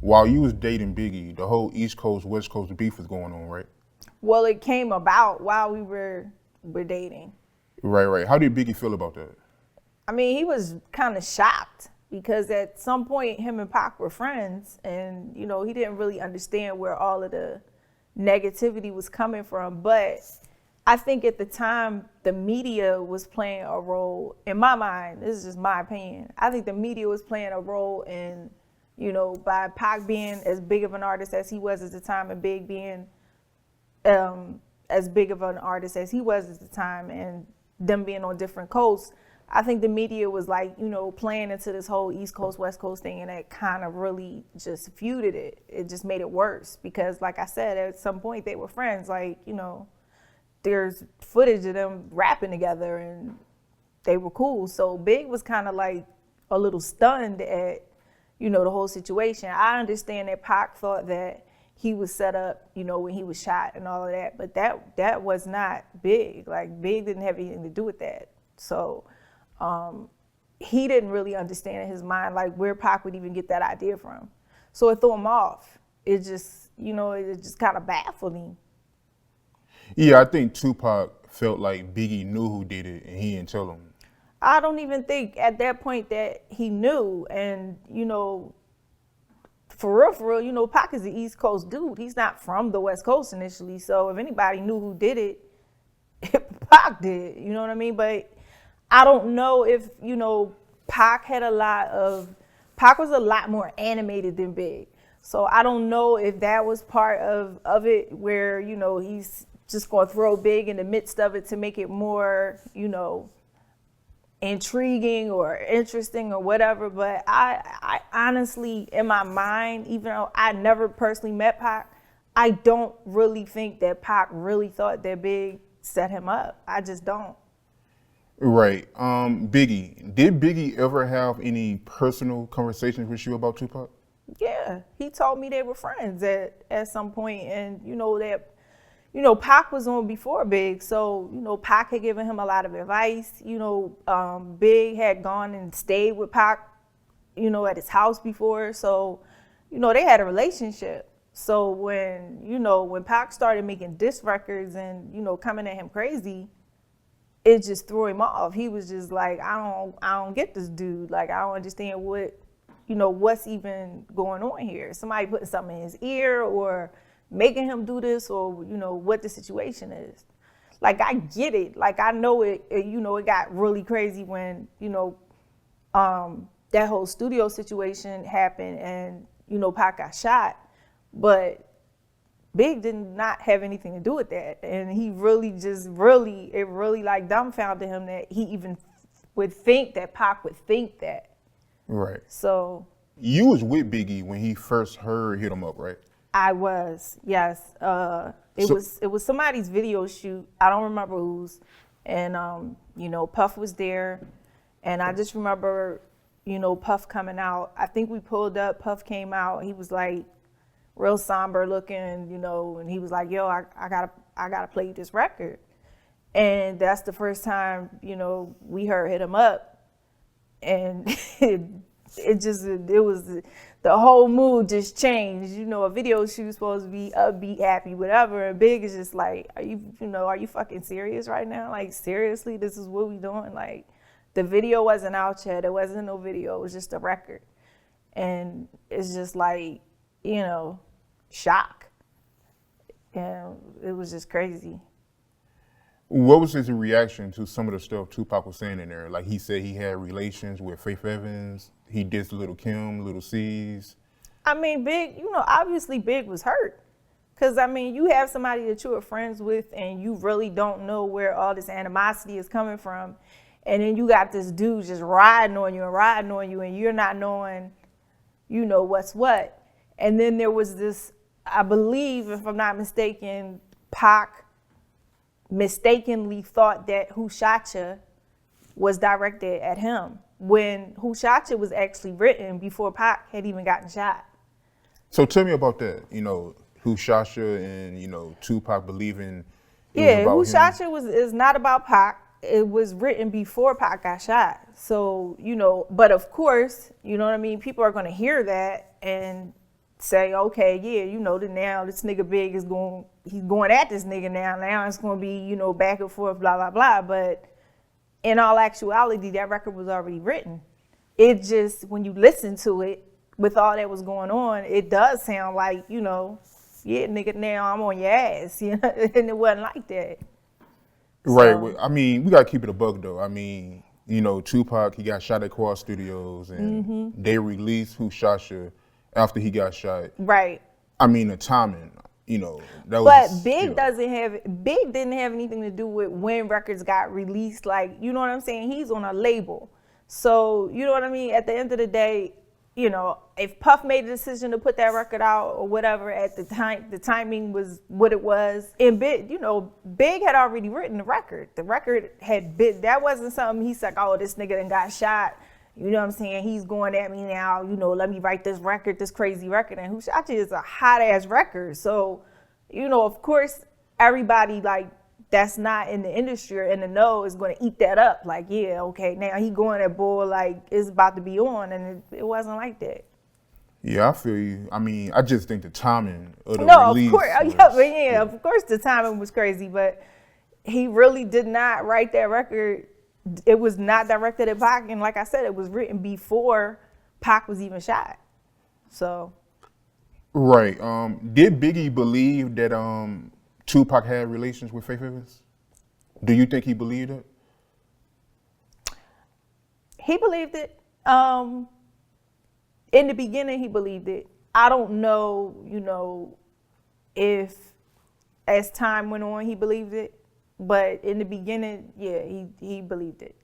while you was dating Biggie, the whole East Coast, West Coast beef was going on, right? Well, it came about while we were dating. Right. How did Biggie feel about that? I mean, he was kind of shocked because at some point him and Pac were friends, and you know, he didn't really understand where all of the negativity was coming from. But I think at the time the media was playing a role, in my mind, this is just my opinion. I think the media was playing a role in, you know, by Pac being as big of an artist as he was at the time, and Big being as big of an artist as he was at the time, and them being on different coasts. I think the media was like, you know, playing into this whole East Coast, West Coast thing, and it kind of really just feuded it. It just made it worse because, like I said, at some point they were friends. Like, you know, there's footage of them rapping together and they were cool. So Big was kind of like a little stunned at, you know, the whole situation. I understand that Pac thought that he was set up, you know, when he was shot and all of that, but that was not Big. Like, Big didn't have anything to do with that. So he didn't really understand in his mind, like, where Pac would even get that idea from. So it threw him off. It just, you know, it just kind of baffled him. Yeah, I think Tupac felt like Biggie knew who did it and he didn't tell him. I don't even think at that point that he knew. And, you know, for real, you know, Pac is the East Coast dude. He's not from the West Coast initially. So if anybody knew who did it, Pac did, you know what I mean? But I don't know if, you know, Pac was a lot more animated than Big. So I don't know if that was part of it where, you know, he's just going to throw Big in the midst of it to make it more, you know, intriguing or interesting or whatever. But I honestly, in my mind, even though I never personally met Pac, I don't really think that Pac really thought that Big set him up. I just don't. Right. Biggie. Did Biggie ever have any personal conversations with you about Tupac? Yeah, he told me they were friends at some point, and you know that, you know, Pac was on before Big, so you know Pac had given him a lot of advice. You know, Big had gone and stayed with Pac, you know, at his house before, so you know they had a relationship. So when Pac started making diss records and you know coming at him crazy, it just threw him off. He was just like, I don't get this dude. Like, I don't understand what's even going on here. Somebody putting something in his ear or making him do this, or, you know, what the situation is. Like, I get it. Like, I know it got really crazy when, you know, that whole studio situation happened and, you know, Pac got shot. But Big did not have anything to do with that. And he it really like dumbfounded him that he even would think that Pac would think that. Right. So. You was with Biggie when he first heard Hit 'Em Up, right? I was, yes. It was somebody's video shoot. I don't remember whose. And, you know, Puff was there. And I just remember, you know, Puff coming out. I think we pulled up, Puff came out. He was like, real somber looking, you know, and he was like, yo, I gotta play you this record. And that's the first time, you know, we heard Hit 'Em Up. And the whole mood just changed. You know, a video shoot's supposed to be upbeat, happy, whatever. And Big is just like, are you fucking serious right now? Like, seriously, this is what we doing? Like, the video wasn't out yet. There wasn't no video. It was just a record. And it's just like, you know, shock. And it was just crazy. What was his reaction to some of the stuff Tupac was saying in there? Like, he said he had relations with Faith Evans. He dissed Little Kim, Little C's. I mean, Big, you know, obviously Big was hurt. Because, I mean, you have somebody that you are friends with and you really don't know where all this animosity is coming from. And then you got this dude just riding on you and you're not knowing, you know, what's what. And then there was this, I believe, if I'm not mistaken, Pac mistakenly thought that Who Shot Ya was directed at him, when Who Shot Ya was actually written before Pac had even gotten shot. So tell me about that, you know, Who Shot Ya and, you know, Tupac believing it was about Who him. Shot Ya is not about Pac. It was written before Pac got shot. So, you know, but of course, you know what I mean? People are going to hear that and say, okay, yeah, you know, now this nigga Big is he's going at this nigga now. Now it's going to be, you know, back and forth, blah, blah, blah. But in all actuality, that record was already written. It just, when you listen to it, with all that was going on, it does sound like, you know, yeah, nigga, now I'm on your ass, you know, and it wasn't like that. Right. So, Well, I mean, we got to keep it a buck, though. I mean, you know, Tupac, he got shot at Quad Studios, and they released Who Shot You after he got shot. right. I mean, the timing, you know, that was. But Big you know. Big didn't have anything to do with when records got released. Like, you know what I'm saying? He's on a label. So, you know what I mean? At the end of the day, you know, if Puff made a decision to put that record out or whatever at the time, the timing was what it was. And Big, you know, Big had already written the record. The record had been, that wasn't something he's like, oh, this nigga done got shot. You know what I'm saying? He's going at me now, you know, let me write this record, this crazy record. And Who Shot You is a hot ass record. So, you know, of course, everybody like that's not in the industry or in the know is going to eat that up. Like, yeah, okay, now he going at bull like it's about to be on, and it wasn't like that. Yeah, I feel you. I mean, I just think the timing of the No, release. of course, Was, of course, the timing was crazy, but he really did not write that record. It was not directed at Pac, and like I said, it was written before Pac was even shot. So. Right. Did Biggie believe that Tupac had relations with Faith Evans? Do you think he believed it? He believed it. In the beginning, he believed it. I don't know, you know, if as time went on, he believed it. But in the beginning, yeah, he believed it.